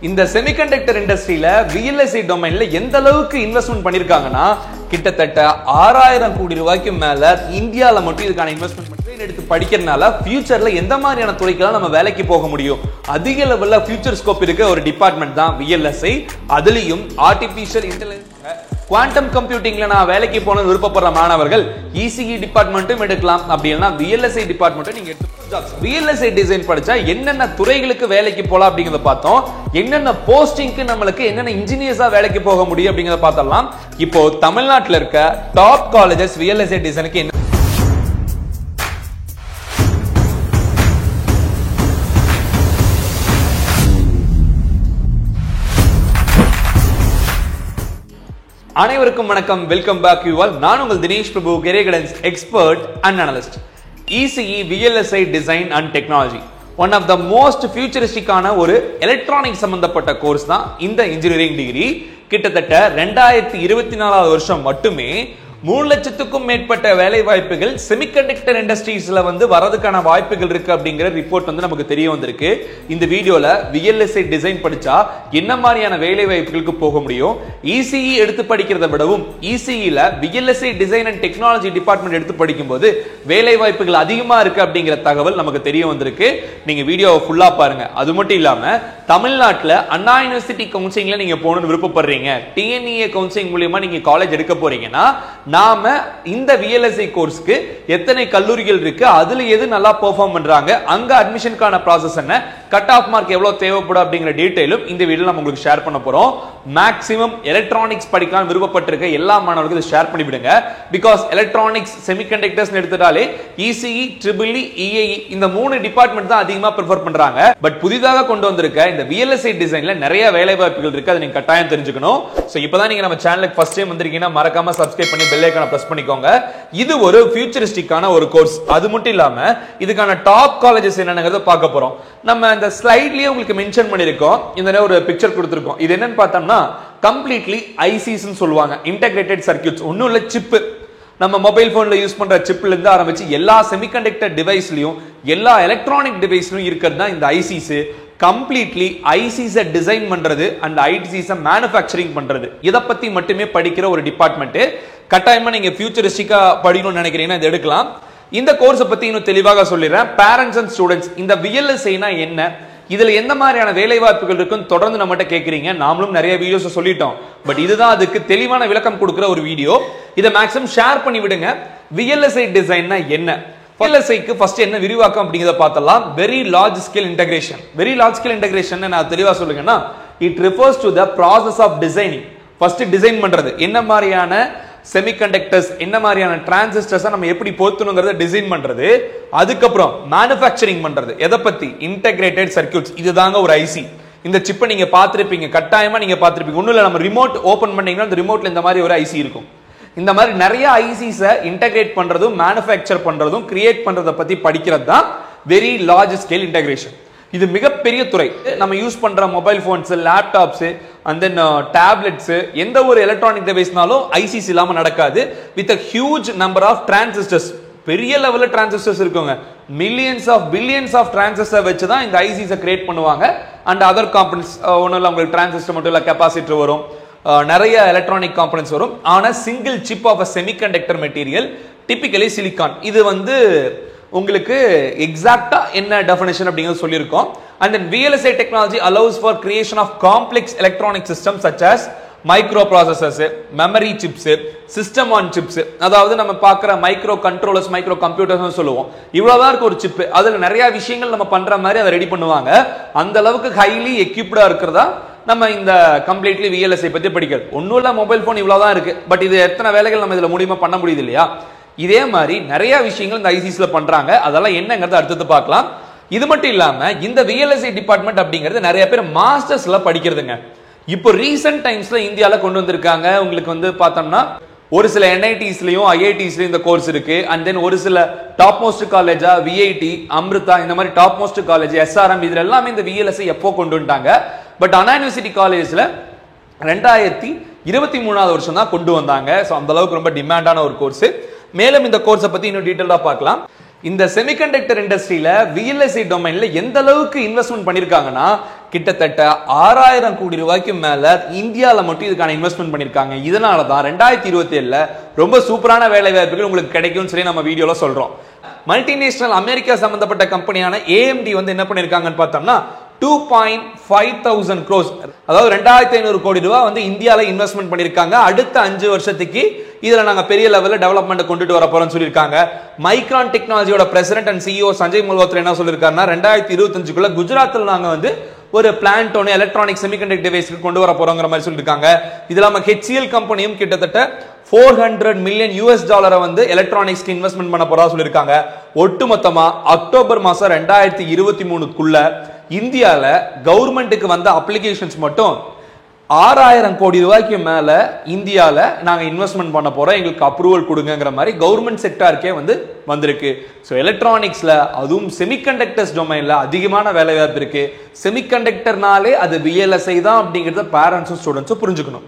இந்த செமிகண்டக்டர் இண்டஸ்ட்ரியில VLSI டொமைன்ல எந்த அளவுக்கு இன்வெஸ்ட்மெண்ட் பண்ணிருக்காங்கன்னா கிட்டத்தட்ட 6000 கோடி ரூபாய்க்கு மேல இந்தியால மட்டும் இதுக்கான இன்வெஸ்ட்மெண்ட் எடுத்து படிக்கிறதுனால ஃபியூச்சர்ல எந்த மாதிரியான துறைக்கெல்லாம் நம்ம வேலைக்கு போக முடியும், அதிக லெவல்ல ஃபியூச்சர் ஸ்கோப் இருக்க ஒரு டிபார்ட்மெண்ட் தான் VLSI. அதுலயும் ஆர்டிபிஷியல் இன்டெலிஜென்ஸ் குவாண்டம் கம்ப்யூட்டிங்ல நான் வேலைக்கு போகணும்னு விருப்பப்படுற மாணவர்கள் ECE டிபார்ட்மெண்ட்டும் எடுக்கலாம். அப்படி இல்லைன்னா VLSI டிபார்ட்மெண்ட்டும் நீங்க எடுத்து VLSI டிசைன் படிச்சா என்னென்ன துறைகளுக்கு வேலைக்கு போலாம் அப்படிங்கறத பார்த்தோம். என்னென்ன போஸ்டிங்க்கு நம்மளுக்கு என்னென்ன இன்ஜினியர்ஸா வேலைக்கு போக முடியும் அப்படிங்கறத பார்த்தலாம். இப்போ தமிழ்நாட்டில் இருக்க டாப் காலேஜஸ் VLSI டிசைனுக்கு என்ன அனைவருக்கும் வணக்கம், வெல்கம் பேக் யூ ஆல். நான் உங்கள் Dinesh Prabhu, career guidance expert and analyst. ECE VLSI design and technology one of the most ஃபியூச்சரிஸ்டிக்கான ஒரு எலக்ட்ரானிக் சம்பந்தப்பட்ட கோர்ஸ் தான் இந்த இன்ஜினியரிங் டிகிரி. கிட்டத்தட்ட 2024 வருஷம் மட்டுமே 3 லட்சத்துக்கும் மேற்பட்ட வேலை வாய்ப்புகள் செமிகண்டக்டர் இண்டஸ்ட்ரீஸ்ல வரதுக்கான வாய்ப்புகள் இருக்கு அப்படிங்கிற ரிப்போர்ட் நமக்கு தெரிய வந்திருக்கு. இந்த வீடியோல VLSI டிசைன் படிச்சா என்ன மாதிரியான வேலை வாய்ப்புகளுக்கு போக முடியும், ECE எடுத்து படிக்கிறத விடவும் ECEல VLSI design and technology department எடுத்து படிக்கும் போது வேலை வாய்ப்புகள் அதிகமா இருக்கு அப்படிங்கிற தகவல் நமக்கு தெரிய வந்திருக்கு. நீங்க வீடியோவை ஃபுல்லா பாருங்க. அது மட்டும் இல்லாம தமிழ்நாட்டுல அண்ணா யூனிவர்சிட்டி கவுன்சிலிங்ல நீங்க போகணும்னு விருப்பப்படுறீங்க, TNEA கவுன்சிலிங் மூலமா நீங்க காலேஜ் எடுக்க போறீங்கன்னா நாம இந்த VLSI கோர்ஸ்க்கு எத்தனை கல்லூரிகள் இருக்கு, அதுல எது நல்லா பெர்ஃபார்ம் பண்றாங்க, அங்க அட்மிஷனுக்கான ப்ராசஸ் என்ன, கட் ஆஃப் மார்க் எவ்வளவு தேவைப்படும் அப்படிங்கிற டீடைலும் இந்த வீடியோல நம்ம உங்களுக்கு ஷேர் பண்ண போறோம். மேக்ஸிமம் எலக்ட்ரானிக்ஸ் படிக்கலாம் விருப்பப்பட்டிருக்க எல்லா மாணவர்களுக்கும் இதை ஷேர் பண்ணிவிடுங்க. பிகாஸ் எலக்ட்ரானிக்ஸ் செமிகண்டக்டர்ஸ் எடுத்துட்டாலே ECE, EEE, EAE இந்த 3 டிபார்ட்மெண்ட் தான் அதிகமா ப்ரிஃபர் பண்றாங்க. பட் புதிதாக கொண்டு வந்திருக்க இந்த VLSI டிசைன்ல நிறைய வேலை வாய்ப்புகள் இருக்கு, அதை நீங்க கட்டாயம் தெரிஞ்சுக்கணும். சோ இப்பதான் நீங்க நம்ம சேனலுக்கு ஃபர்ஸ்ட் டைம் வந்திருக்கீங்கன்னா மறக்காம சப்ஸ்கிரைப் பண்ணி பெல் ஐகானை பிரஸ் பண்ணிக்கோங்க. இது ஒரு ஃபியூச்சரிஸ்டிக்கான ஒரு கோர்ஸ். அது மட்டும் இல்லாம இதுக்கான டாப் காலேஜஸ் என்னங்கறத பார்க்க போறோம். நம்ம இந்த ஸ்லைட்லயே உங்களுக்கு மென்ஷன் பண்ணிருக்கோம். இந்த ஒரு பிக்சர் கொடுத்திருக்கோம். இது என்னன்னு பார்த்தோம்னா கம்ப்ளீட்லி ICs ன்னு சொல்லுவாங்க, இன்டகிரேட்டட் சர்க்யூட்ஸ். ஒண்ணும் இல்ல, சிப். நம்ம மொபைல் போன்ல யூஸ் பண்ற சிப்ல இருந்து ஆரம்பிச்சு எல்லா செமிகண்டக்டர் டிவைஸ்லயும் எல்லா எலக்ட்ரானிக் டிவைஸ்லயும் இருக்கிறது தான் இந்த ICs. கம்ப்ளீட்லி ICs டிசைன் பண்றது அண்ட் ICs மேனுஃபேக்சரிங் பண்றது, இத பத்தி மட்டுமே படிக்கிற ஒரு டிபார்ட்மெண்ட். கட்டாயமா நீங்க ஃபியூச்சரிஸ்டிக்கா படிக்கணும்னு நினைக்கிறீங்கன்னா இதை எடுக்கலாம். இந்த கோர்ஸ் பத்தி இன்னும் தெளிவாக சொல்லிடுறேன். பேரண்ட்ஸ் அண்ட் ஸ்டூடெண்ட்ஸ், இந்த VLSIனா என்ன, இதுல எந்த மாதிரியான வேலை வாய்ப்புகள் இருக்குன்னு தொடர்ந்து நம்மகிட்ட கேட்கறீங்க. நாமளும் நிறைய வீடியோஸ் சொல்லிட்டோம். பட் இதுதான் அதுக்கு தெளிவான விளக்கம் கொடுக்கிற ஒரு வீடியோ. இதை மேக்ஸிமம் ஷேர் பண்ணி விடுங்க. VLSI டிசைன்னா என்ன, VLSIக்கு ஃபர்ஸ்ட் என்ன விரிவாக்கம் அப்படிங்கறத பார்த்தலாம். Very large scale integration. Very large scale integration நான் தெளிவா சொல்லுங்கன்னா it refers to the process of designing. First design பண்றது, என்ன மாதிரியான செமிகண்டக்டர்ஸ், என்ன மாதிரியான டிரான்சிஸ்டர்ஸ் நம்ம எப்படி பொருத்தணும்ங்கறத டிசைன் பண்றது. அதுக்கப்புறம் மேனுஃபேக்சரிங் பண்றது. எதை பத்தி? Integrated circuits. இதுதாங்க ஒரு IC. இந்த சிப்பை நீங்க பார்த்திருப்பீங்க, கட்டாயமா நீங்க பார்த்திருப்பீங்க. ஒண்ணும் இல்ல, நம்ம ரிமோட் ஓபன் பண்ணீங்கன்னா அந்த ரிமோட்ல இந்த மாதிரி ஒரு IC இருக்கும். இந்த மாதிரி நிறைய ICs இன்டகிரேட் பண்றதும் மேனுஃபேக்சர் பண்றதும் கிரியேட் பண்றத பத்தி படிக்கிறது தான் வெரி லார்ஜ் ஸ்கேல் இன்டகிரேஷன். இது மிகப்பெரிய துறை. நம்ம யூஸ் பண்ற mobile phones, laptops and then tablets, எந்த ஒரு எலக்ட்ரானிக் டிவைஸ்னாலும் ICs இல்லாம நடக்காது. With a huge number of transistors, பெரிய லெவல்ல டிரான்சிஸ்டர்ஸ் இருக்குங்க. Millions of billions of transistor வச்சு தான் இந்த ICs கிரியேட் பண்ணுவாங்க. அண்ட் அதர் காம்பனன்ட்ஸ் ஒன்றும் இல்லை, உங்களுக்கு டிரான்சிஸ்டர் மட்டும் இல்லை, கெப்பாசிட்டர் வரும், நிறைய எலக்ட்ரானிக் காம்பனன்ட்ஸ் வரும். ஆனா single chip of a semiconductor material, typically silicon. இது உங்களுக்கு எக்ஸாக்ட்டா என்ன டெஃபினிஷன் அப்படிங்கிறது சொல்லியிருக்கோம். And then VLSI technology allows for creation of complex electronic systems such as microprocessors, memory chips, system on chips. அதாவது நம்ம பார்க்குற மைக்ரோ கண்ட்ரோலர்ஸ், மைக்ரோ கம்ப்யூட்டர்ஸ் சொல்லுவோம். இவ்வளவுதான் இருக்கு ஒரு சிப். அதுல நிறைய விஷயங்கள் நம்ம பண்ற மாதிரி அதை ரெடி பண்ணுவாங்க. அந்த அளவுக்கு ஹைலி எக்யூப்டா இருக்கிறதா நம்ம இந்த கம்ப்ளீட்லி VLSI பத்தி படிக்கிறது. ஒன்னும் இல்ல, மொபைல் போன் இவ்வளவுதான் இருக்கு. பட் இது எத்தனை வேலைகள் நம்ம இதுல முடியுமா பண்ண முடியுது இல்லையா? இதே மாதிரி நிறைய விஷயங்கள் இந்த ICsல பண்றாங்க. அதெல்லாம் என்னங்கிறத அடுத்து பார்க்கலாம். இது மட்டும் இல்லாம இந்த VLSI டிபார்ட்மெண்ட் அப்படிங்கிறது நிறைய பேர் மாஸ்டர்ஸ்ல படிக்கிறதுங்க. இப்போ ரீசன்ட் டைம்ஸ்ல இந்தியால கொண்டு வந்திருக்காங்க. உங்களுக்கு பார்த்தோம்னா ஒரு சில NITஸ்லயும் IITஸ்லயும் இந்த கோர்ஸ் இருக்கு. அண்ட் தென் ஒரு சில டாப் மோஸ்ட் காலேஜா VIT, அமிர்தா, இந்த மாதிரி டாப் மோஸ்ட் காலேஜ், SRM, இதுல எல்லாமே இந்த VLSI எப்போ கொண்டு வந்துட்டாங்க. பட் அண்ணா யூனிவர்சிட்டி காலேஜ்ல 2023 வருஷம் தான் கொண்டு வந்தாங்க. ஸோ அந்த அளவுக்கு ரொம்ப டிமாண்டான ஒரு கோர்ஸ். மேலும் இந்த கோர்ஸை பத்தி இன்னும் டீடைலா பார்க்கலாம். இந்த செமிகண்டக்டர் இண்டஸ்ட்ரியில VLSI டொமைன்ல எந்த அளவுக்கு இன்வெஸ்ட்மென்ட் பண்ணிருக்காங்கன்னா கிட்டத்தட்ட 6000 கோடி ரூபாய்க்கு மேல இந்தியால மட்டும் இதுக்கான இன்வெஸ்ட்மெண்ட் பண்ணிருக்காங்க. இதனால தான் 2027ல ரொம்ப சூப்பரான வேலை வாய்ப்புகள் உங்களுக்கு கிடைக்கும்னு சொல்லி நம்ம வீடியோல சொல்றோம். மல்டிநேஷனல் அமெரிக்கா சம்பந்தப்பட்ட கம்பெனியான AMD வந்து என்ன பண்ணிருக்காங்கன்னு பார்த்தோம்னா 2,500 crores, அதாவது 2500 கோடி ரூபாய் வந்து இந்தியால இன்வெஸ்ட்மெண்ட் பண்ணிருக்காங்க. அடுத்த 5 வருஷத்துக்கு இதுல நாங்க பெரிய லெவல்ல டெவலப்மெண்ட் கொண்டுட்டு வர போறோம்னு சொல்லிருக்காங்க. மைக்ரான் டெக்னாலஜியோட president and CEO Sanjay Malhotra என்ன சொல்லிருக்காருன்னா 2025க்குள்ள குஜராத்ல நாங்க வந்து ஒரு பிளான்ட் ஒன்னு எலக்ட்ரானிக் செமிகண்டக்டர் டிவைஸ்க்கு கொண்டு வர போறோங்கிற மாதிரி சொல்லிருக்காங்க. இதுல நம்ம HCL கம்பெனியும் கிட்டத்தட்ட $400 million வந்து எலக்ட்ரானிக்ஸ்க்கு இன்வெஸ்ட்மெண்ட் பண்ண போறதா சொல்லிருக்காங்க. ஒட்டுமொத்தமா அக்டோபர் மாசம் 2023க்குள்ள இந்தியால கவர்மெண்ட்டுக்கு வந்த அப்ளிகேஷன்ஸ் மட்டும் 6000 கோடி ரூபாய்க்கு மேல இந்தியால நாங்க இன்வெஸ்ட்மெண்ட் பண்ண போறோம், எங்களுக்கு அப்ரூவல் கொடுங்கிற மாதிரி கவர்மெண்ட் செக்டாருக்கே வந்து வந்திருக்கு. ஸோ எலக்ட்ரானிக்ஸ்ல அதுவும் செமிகண்டக்டர்ஸ் டொமைன்ல அதிகமான வேலை வாய்ப்பு இருக்கு. செமிகண்டக்டர்னாலே அது VLSI தான் அப்படிங்கறத பேரண்ட்ஸும் ஸ்டூடெண்ட்ஸும் புரிஞ்சுக்கணும்.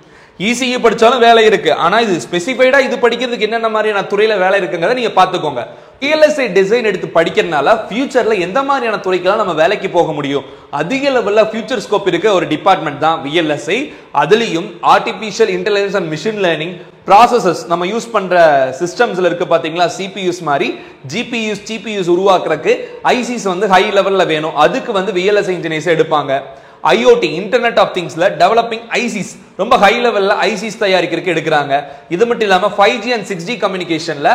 ECE படிச்சாலும் வேலை இருக்கு, ஆனா இது ஸ்பெசிஃபைடா இது படிக்கிறதுக்கு என்னென்ன மாதிரியான துறையில வேலை இருக்குங்கிறத நீங்க பாத்துக்கோங்க. VLSI டிசைன் எடுத்து படிக்கிறதுனால ஃபியூச்சர்ல எந்த மாதிரியான துறைக்கெல்லாம் நம்ம வேலைக்கு போக முடியும், அதிக லெவல்ல ஃபியூச்சர் ஸ்கோப் இருக்க ஒரு டிபார்ட்மெண்ட் தான் VLSI. அதுலயும் artificial intelligence and machine learning processes நம்ம யூஸ் பண்ற சிஸ்டம்ஸ்ல இருக்கு பாத்தீங்களா, CPUs மாதிரி GPUs உருவாக்குறதுக்கு ICs வந்து ஹை லெவல்ல வேணும். அதுக்கு வந்து VLSI இன்ஜினியர்ஸ் எடுப்பாங்க. IoT இன்டர்நெட் ஆஃப் திங்ஸ்ல டெவலப்பிங் ICs ரொம்ப ஹை லெவல்ல ICs தயாரிக்கிறதுக்கு எடுக்கிறாங்க. இது மட்டும் இல்லாம 5G and 6G கம்யூனிகேஷன்ல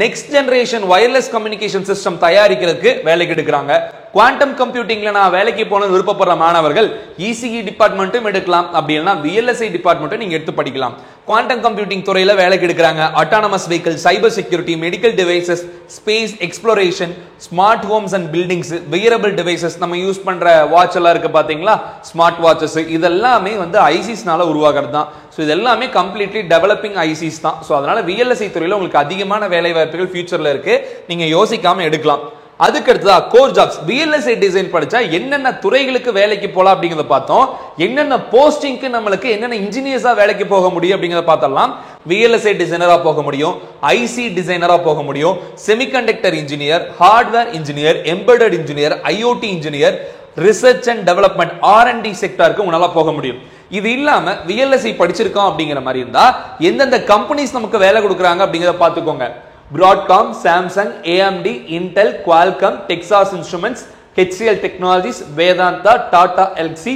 next generation wireless communication system தயாரிக்கிறதுக்கு வேலைக்கு எடுக்கிறாங்க. குவாண்டம் கம்ப்யூட்டிங்ல நான் வேலைக்கு போகணும்னு விருப்பப்படுற மாணவர்கள் ECE டிபார்ட்மெண்ட்டும் எடுக்கலாம், அப்படி இல்லைன்னா VLSI டிபார்ட்மெண்ட்டும் நீங்க எடுத்து படிக்கலாம். குவாண்டம் கம்ப்யூட்டிங் துறையில வேலைக்கு எடுக்கிறாங்க. Autonomous vehicle, cyber security, medical devices, space exploration, smart homes and buildings, wearable devices, நம்ம யூஸ் பண்ற வாட்ச் எல்லாம் இருக்கு பாத்தீங்களா, ஸ்மார்ட் வாட்சஸ், இதெல்லாமே வந்து ICsனால உருவாகிறது தான். ஸோ இது எல்லாமே கம்ப்ளீட்லி டெவலப்பிங் ICs தான். ஸோ அதனால VLSI துறையில உங்களுக்கு அதிகமான வேலை வாய்ப்புகள் ஃபியூச்சர்ல இருக்கு, நீங்க யோசிக்காம எடுக்கலாம். அதுக்கு அடுத்ததா கோர் ஜாப்ஸ். VLSI டிசைன் படிச்சா என்னென்ன துறைகளுக்கு வேலைக்கு போலாம் அப்படிங்கறத பார்த்தோம். என்னென்ன போஸ்டிங்க்கு நம்மளுக்கு என்னென்ன இன்ஜினியர்ஸா வேலைக்கு போக முடியும் அப்படிங்கறத பார்த்தலாம். VLSI டிசைனரா போக முடியும், IC டிசைனரா போக முடியும், semiconductor engineer, hardware engineer, embedded engineer, IoT engineer, research and development R&D செக்டாருக்கு உங்களால போக முடியும். இது இல்லாம VLSI படிச்சிருக்கோம் அப்படிங்கிற மாதிரி இருந்தா எந்தெந்த கம்பெனிஸ் நமக்கு வேலை கொடுக்குறாங்க அப்படிங்கறத பாத்துக்கோங்க. Broadcom, Samsung, AMD, Intel, Qualcomm, Texas Instruments, HCL Technologies, Vedanta, Tata Elxsi,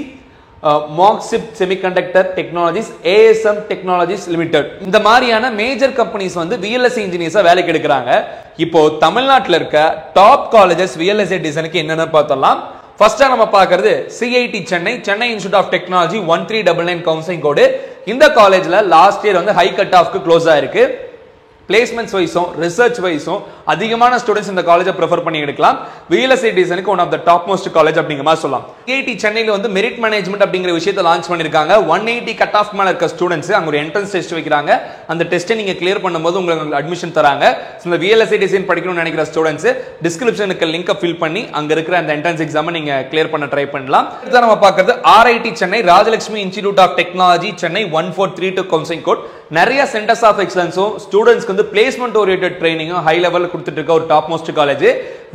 Moxip Semiconductor Technologies, ASM Technologies Limited, இந்த மாதிரியான மேஜர் கம்பெனிஸ் வந்து VLSI இன்ஜினியர்ஸா வேலைக்கு எடுக்கிறாங்க. இப்போ தமிழ்நாட்டில் இருக்க டாப் காலேஜஸ் VLSI டிசைனுக்கு என்னென்ன பார்த்தலாம். ஃபர்ஸ்டா நம்ம பார்க்கிறது CIT Chennai institute of technology 1399 counselling code. இந்த காலேஜ்ல லாஸ்ட் இயர் வந்து ஹை கட் ஆஃப்க்கு க்ளோஸ் ஆயிருக்கு. பிளேஸ்மெண்ட்ஸ் வைஸும் ரிசர்ச் வைஸும் அதிகமான ஸ்டூடெண்ட்ஸ் இந்த காலேஜை ப்ரிஃபர் பண்ணி எடுக்கலாம். VLSI டிசைனுக்கு one of the top most college அப்படிங்கிற மாதிரி சொல்லலாம். CIT சென்னையில வந்து மெரிட் மேனேஜ்மெண்ட் அப்படிங்கிற விஷயத்தை லான்ச் பண்ணிருக்காங்க. 180 கட் ஆஃப் மேல இருக்க ஸ்டூடெண்ட்ஸ் அங்க ஒரு என்ட்ரன்ஸ் டெஸ்ட் வைக்கிறாங்க. அந்த டெஸ்ட்டை நீங்க கிளியர் பண்ணும்போது உங்களுக்கு அட்மிஷன் தராங்க. இந்த VLSI டிசைன் படிக்கணும்னு நினைக்கிற ஸ்டூடெண்ட்ஸ் டிஸ்கிரிப்ஷனுக்கு லிங்கை ஃபில் பண்ணி அங்க இருக்கிற அந்த என்ட்ரன்ஸ் எக்ஸாமை நீங்க கிளியர் பண்ண ட்ரை பண்ணலாம். இதான் நம்ம பார்க்கிறது RIT Chennai, Rajalakshmi institute of technology Chennai 1432 counselling code. நிறைய சென்டர்ஸ் ஆஃப் எக்ஸலன்ஸும் ஸ்டூடெண்ட்ஸ்க்கு வந்து பிளேஸ்மெண்ட் ஓரியன்டட் ட்ரைனிங்கும் ஹை லெவல்ல கொடுத்துட்டு இருக்க ஒரு டாப் மோஸ்ட் காலேஜ்.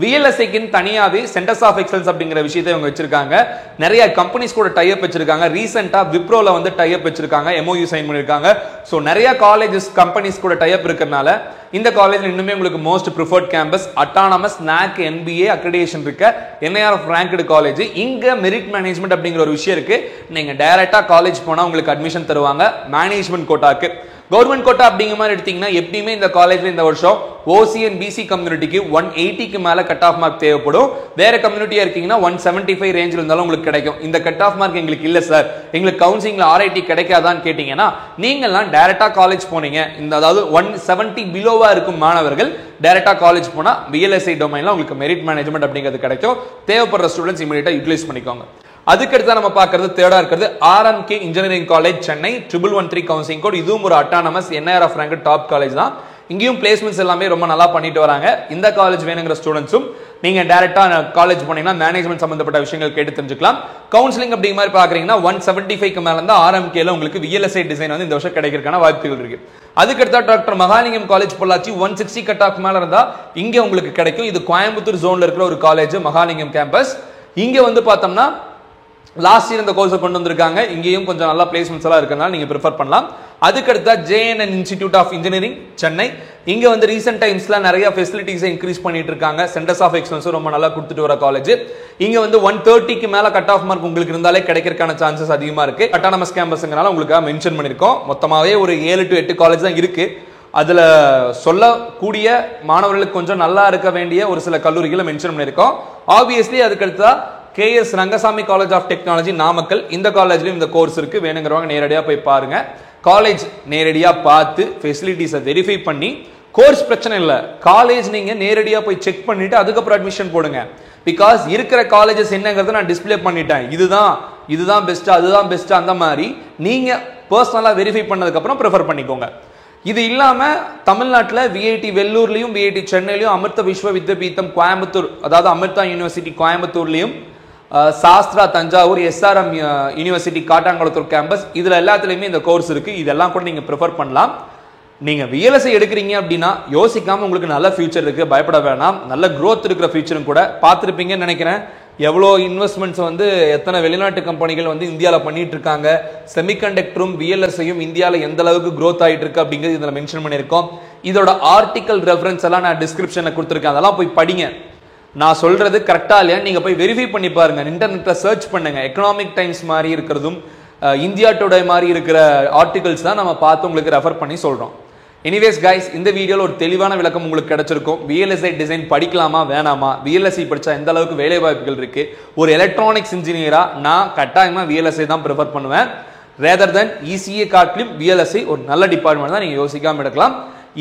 VLSIக்கு தனியாவே சென்டர்ஸ் ஆஃப் எக்ஸலன்ஸ் அப்படிங்கிற விஷயத்தை இவங்க வச்சிருக்காங்க. நிறைய கம்பெனிஸ் கூட டை அப் வச்சிருக்காங்க. ரீசெண்டா விப்ரோல வந்து டை அப் வச்சிருக்காங்க, MOU சைன் பண்ணிருக்காங்க. சோ நிறைய காலேஜஸ் கம்பெனிஸ் கூட டை அப் இருக்கறனால இந்த காலேஜ்ல இன்னுமே உங்களுக்கு most preferred campus, autonomous, NAC, NBA accreditation இருக்க NIRF ரேங்க்டு காலேஜ். இங்க மெரிட் மேனேஜ்மெண்ட் அப்படிங்கிற ஒரு விஷயம் இருக்கு. நீங்க டைரக்டா காலேஜ் போனா உங்களுக்கு அட்மிஷன் தருவாங்க மேனேஜ்மெண்ட் கோட்டாக்கு. கவர்மெண்ட் கோட்டா அப்படிங்கிற மாதிரி எடுத்தீங்கன்னா எப்படியுமே இந்த காலேஜ்ல இந்த வருஷம் OC and BC கம்யூனிட்டிக்கு 180க்கு மேல கட் ஆஃப் மார்க் தேவைப்படும். வேற கம்யூனிட்டியா இருக்கீங்கன்னா 175 ரேஞ்சில் இருந்தாலும் உங்களுக்கு கிடைக்கும். இந்த கட் ஆஃப் மார்க் எங்களுக்கு இல்ல சார், எங்களுக்கு கவுன்சிலிங்ல RIT கிடைக்காதான்னு கேட்டீங்கன்னா நீங்கெல்லாம் டைரக்டா காலேஜ் போனீங்க, இந்த அதாவது 170 பிலோவா இருக்கும் மாணவர்கள் டைரக்டா காலேஜ் போனா VLSI டொமைன்ல உங்களுக்கு மெரிட் மேனேஜ்மெண்ட் அப்படிங்கிறது கிடைக்கும். தேவைப்படுற ஸ்டூடெண்ட்ஸ் இமிடியேட்டா யூட்டிலைஸ் பண்ணிக்கோங்க. அதுக்கடுத்து நம்ம பார்க்கிறது தேர்டா இருக்கிறது RMK engineering college Chennai 1113 counselling code. இதுவும் ஒரு autonomous NIRF rank top college தான். இங்கேயும் பிளேஸ்மெண்ட்ஸ் எல்லாமே ரொம்ப நல்லா பண்ணிட்டு வராங்க. இந்த காலேஜ் வேணுங்கிற ஸ்டூடெண்ட்ஸும் நீங்க டைரக்டா காலேஜ் போனீங்கன்னா மேனேஜ்மெண்ட் சம்பந்தப்பட்ட விஷயங்கள் கேட்டு தெரிஞ்சுக்கலாம். கவுன்சிலிங் அப்படிங்கிற மாதிரி பாக்குறீங்கன்னா 175க்கு மேல இருந்தா RMKல உங்களுக்கு VLSI டிசைன் வந்து இந்த வருஷம் கிடைக்கிறதுக்கான வாய்ப்புகள் இருக்கு. அதுக்கடுத்தா doctor Mahalingam college Pollachi 160 cut off மேல இருந்தா இங்க உங்களுக்கு கிடைக்கும். இது கோயம்புத்தூர் ஜோன்ல இருக்கிற ஒரு காலேஜ் மகாலிங்கம் கேம்பஸ். இங்க வந்து பார்த்தோம்னா லாஸ்ட் இயர் இந்த கோர்ஸை கொண்டு வந்திருக்காங்க. இங்கேயும் கொஞ்சம் நல்லா பிளேஸ்மெண்ட்ஸ் எல்லாம் இருக்கிறதுனால நீங்க ப்ரிஃபர் பண்ணலாம். அதுக்கடுத்தா JNN institute of engineering Chennai. இங்க வந்து ரீசெண்ட் டைம்ஸ்ல நிறைய ஃபெசிலிட்டிஸை இன்க்ரீஸ் பண்ணிட்டு இருக்காங்க. சென்டர்ஸ் ஆஃப் எக்ஸலன்ஸ் ரொம்ப நல்லா கொடுத்துட்டு வர காலேஜ். இங்க வந்து 130க்கு மேல கட் ஆஃப் மார்க் உங்களுக்கு இருந்தாலே கிடைக்கிறதுக்கான சான்சஸ் அதிகமா இருக்கு. அட்டானமஸ் கேம்பஸ்ங்கனால உங்களுக்கு மென்ஷன் பண்ணிருக்கோம். மொத்தமாவே ஒரு 7 to 8 காலேஜ் தான் இருக்கு. அதுல சொல்லக்கூடிய மாணவர்களுக்கு கொஞ்சம் நல்லா இருக்க வேண்டிய ஒரு சில கல்லூரிகளை மென்ஷன் பண்ணிருக்கோம். ஆப்வியஸ்லி அதுக்கடுத்தா KS Rangasamy college of technology Namakkal. இந்த காலேஜ்லயும் இந்த கோர்ஸ் இருக்கு. வேணுங்கிறவங்க நேரடியா போய் பாருங்க. காலேஜ் நேரடியா பார்த்து ஃபெசிலிட்டிஸை வெரிஃபை பண்ணி, கோர்ஸ் பிரச்சனை இல்லை, காலேஜ் நீங்க நேரடியா போய் செக் பண்ணிட்டு அதுக்கப்புறம் அட்மிஷன் போடுங்க. பிகாஸ் இருக்கிற காலேஜஸ் என்னங்கிறத நான் டிஸ்பிளே பண்ணிட்டேன். இதுதான் பெஸ்ட், அதுதான் பெஸ்ட், அந்த மாதிரி நீங்க பர்சனலா வெரிஃபை பண்ணதுக்கு அப்புறம் ப்ரிஃபர் பண்ணிக்கோங்க. இது இல்லாம தமிழ்நாட்டில் VIT வெள்ளூர்லயும் VIT சென்னையிலும் அமிர்த விஸ்வ வித்யாபீடம் கோயம்புத்தூர், அதாவது அமிர்தா யூனிவர்சிட்டி கோயம்புத்தூர்லயும் Sastra Thanjavur, SRM university Kattankulathur campus, இதுல எல்லாத்துலயுமே இந்த கோர்ஸ் இருக்கு. இதெல்லாம் கூட நீங்க ப்ரிஃபர் பண்ணலாம். நீங்க VLSI எடுக்கிறீங்க அப்படின்னா யோசிக்காம உங்களுக்கு நல்ல ஃபியூச்சர் இருக்கு, பயப்பட வேணாம். நல்ல growth இருக்கிற ஃபியூச்சரும் கூட. பார்த்துருப்பீங்கன்னு நினைக்கிறேன், எவ்வளோ இன்வெஸ்ட்மெண்ட்ஸ் வந்து எத்தனை வெளிநாட்டு கம்பெனிகள் வந்து இந்தியாவில் பண்ணிட்டு இருக்காங்க. செமிகண்டக்டரும் VLSIயும் இந்தியாவில் எந்த அளவுக்கு growth ஆகிட்டு இருக்கு அப்படிங்கிறது இதில் மென்ஷன் பண்ணியிருக்கோம். இதோட ஆர்டிக்கல் ரெஃபரன்ஸ் எல்லாம் நான் டிஸ்கிரிப்ஷனில் கொடுத்துருக்கேன். அதெல்லாம் போய் படிங்க. நான் சொல்றது கரெக்டா இல்லையா நீங்க போய் வெரிஃபை பண்ணி பாருங்க. இன்டர்நெட்ல சர்ச் பண்ணுங்க. எக்கனாமிக் டைம்ஸ் மாதிரி இருக்கிறதும் இந்தியா டுடே மாதிரி இருக்கிற ஆர்டிகல்ஸ் தான் நம்ம பார்த்து உங்களுக்கு ரெஃபர் பண்ணி சொல்றோம். எனிவேஸ் கைஸ், இந்த வீடியோல ஒரு தெளிவான விளக்கம் உங்களுக்கு கிடைச்சிருக்கும். VLSI டிசைன் படிக்கலாமா வேணாமா, VLSI படிச்சா எந்த அளவுக்கு வேலை வாய்ப்புகள் இருக்கு. ஒரு எலக்ட்ரானிக்ஸ் இன்ஜினியரா நான் கட்டாயமா VLSI தான் ப்ரிஃபர் பண்ணுவேன். ரேதர் தென் ECE காட்டிலும் VLSI ஒரு நல்ல டிபார்ட்மெண்ட் தான். நீங்க யோசிக்காம எடுக்கலாம்.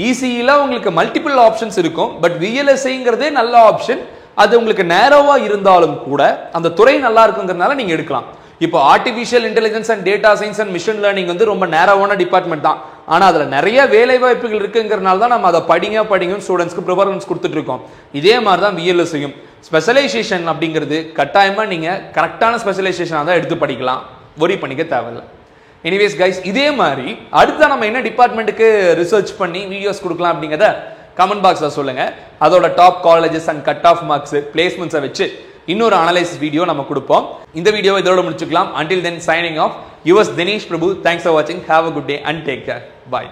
ECEல உங்களுக்கு மல்டிபிள் ஆப்ஷன்ஸ் இருக்கும். பட் VLSIங்கிறதே நல்ல ஆப்ஷன். அது உங்களுக்கு நேரோவா இருந்தாலும் கூட அந்த துறை நல்லா இருக்குங்கிறதுனால நீங்க எடுக்கலாம். இப்போ artificial intelligence and data science and machine learning வந்து ரொம்ப நேரோவான டிபார்ட்மெண்ட் தான். ஆனா அதுல நிறைய வேலை வாய்ப்புகள் இருக்குங்கிறதுனால தான் நம்ம அதை படிங்க ஸ்டூடெண்ட்ஸ்க்கு ப்ரிஃபரன்ஸ் கொடுத்துட்டு இருக்கோம். இதே மாதிரி தான் VLSIயும். ஸ்பெஷலைசேஷன் அப்படிங்கிறது கட்டாயமா நீங்க கரெக்டான ஸ்பெஷலைசேஷனாக தான் எடுத்து படிக்கலாம். ஒரி பண்ணிக்க தேவையில்லை. எனிவேஸ் கைஸ், இதே மாதிரி அடுத்த நம்ம என்ன டிபார்ட்மெண்ட்டுக்கு ரிசர்ச் பண்ணி வீடியோஸ் கொடுக்கலாம் அப்படிங்கிறத கமெண்ட் பாக்ஸ்ல சொல்லுங்க. அதோட top colleges and cut off marks, பிளேஸ்மெண்ட்ஸை வச்சு இன்னொரு அனலைசிஸ் வீடியோ நம்ம கொடுப்போம். இந்த வீடியோவை இதோட முடிச்சுக்கலாம். Until then, signing off. Yours Dinesh Prabhu. Thanks for watching. Have a good day and take care. Bye.